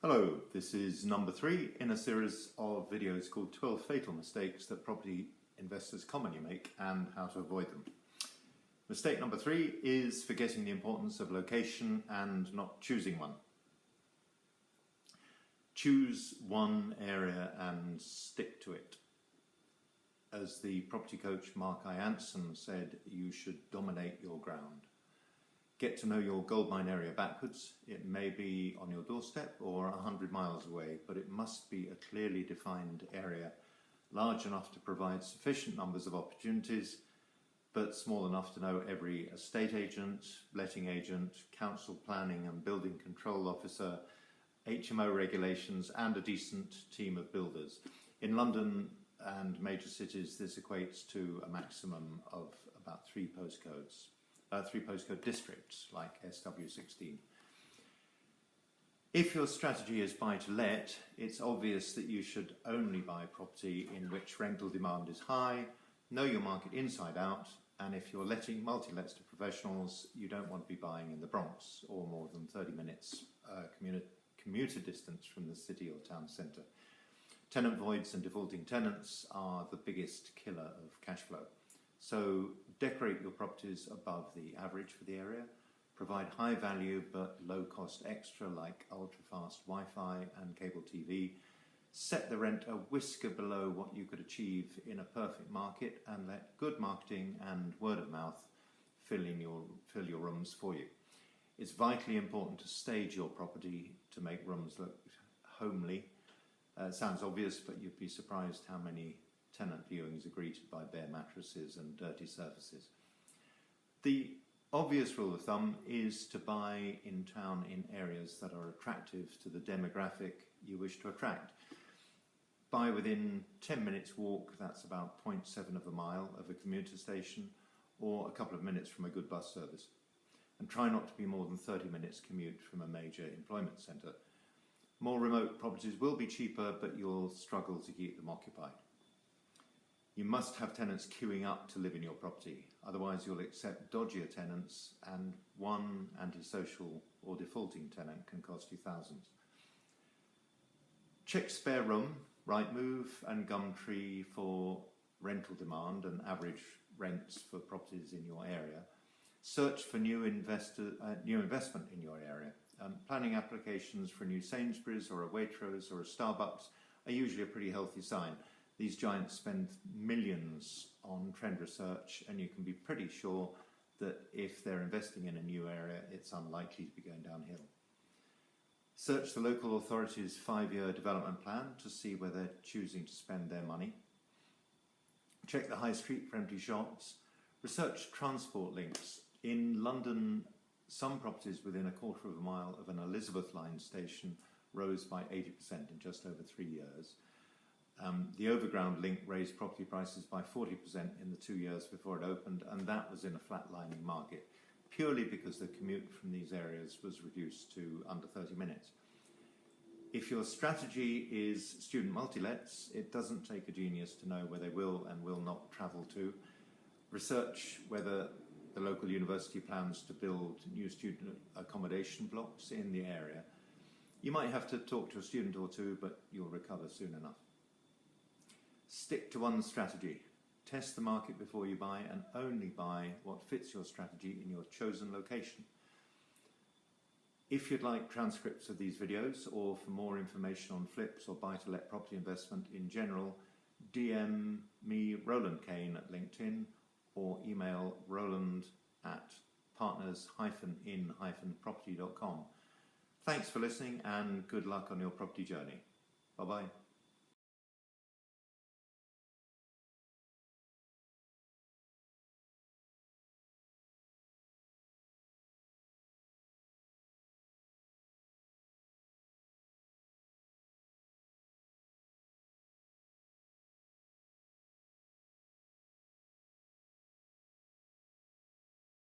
Hello, this is number 3 in a series of videos called 12 Fatal Mistakes that Property Investors Commonly Make and How to Avoid Them. Mistake number 3 is forgetting the importance of location and not choosing one. Choose one area and stick to it. As the property coach Mark I. Anson said, you should dominate your ground. Get to know your goldmine area backwards. It may be on your doorstep or 100 miles away, but it must be a clearly defined area, large enough to provide sufficient numbers of opportunities, but small enough to know every estate agent, letting agent, council planning and building control officer, HMO regulations and a decent team of builders. In London and major cities, this equates to a maximum of about 3 postcode districts like SW16. If your strategy is buy to let, it's obvious that you should only buy property in which rental demand is high, know your market inside out, and if you're letting multi-lets to professionals, you don't want to be buying in the Bronx or more than 30 minutes commuter distance from the city or town centre. Tenant voids and defaulting tenants are the biggest killer of cash flow. So decorate your properties above the average for the area, provide high value but low cost extra like ultra fast Wi-Fi and cable TV, set the rent a whisker below what you could achieve in a perfect market, and let good marketing and word of mouth fill your rooms for you. It's vitally important to stage your property to make rooms look homely. It sounds obvious, but you'd be surprised how many tenant viewings are greeted by bare mattresses and dirty surfaces. The obvious rule of thumb is to buy in town in areas that are attractive to the demographic you wish to attract. Buy within 10 minutes walk, that's about 0.7 of a mile, of a commuter station, or a couple of minutes from a good bus service. And try not to be more than 30 minutes commute from a major employment centre. More remote properties will be cheaper, but you'll struggle to keep them occupied. You must have tenants queuing up to live in your property, otherwise you'll accept dodgier tenants, and one antisocial or defaulting tenant can cost you thousands. Check Spare Room, Rightmove and Gumtree for rental demand and average rents for properties in your area. Search for new investment in your area. Planning applications for a new Sainsbury's or a Waitrose or a Starbucks are usually a pretty healthy sign. These giants spend millions on trend research, and you can be pretty sure that if they're investing in a new area, it's unlikely to be going downhill. Search the local authorities' 5-year development plan to see where they're choosing to spend their money. Check the high street for empty shops. Research transport links. In London, some properties within a quarter of a mile of an Elizabeth line station rose by 80% in just over 3 years. The overground link raised property prices by 40% in the 2 years before it opened, and that was in a flatlining market, purely because the commute from these areas was reduced to under 30 minutes. If your strategy is student multi-lets, it doesn't take a genius to know where they will and will not travel to. Research whether the local university plans to build new student accommodation blocks in the area. You might have to talk to a student or two, but you'll recover soon enough. Stick to one strategy. Test the market before you buy, and only buy what fits your strategy in your chosen location. If you'd like transcripts of these videos, or for more information on flips or buy-to-let property investment in general, DM me, Roland Kane, at LinkedIn, or email roland@partners-in-property.com. Thanks for listening, and good luck on your property journey. Bye-bye.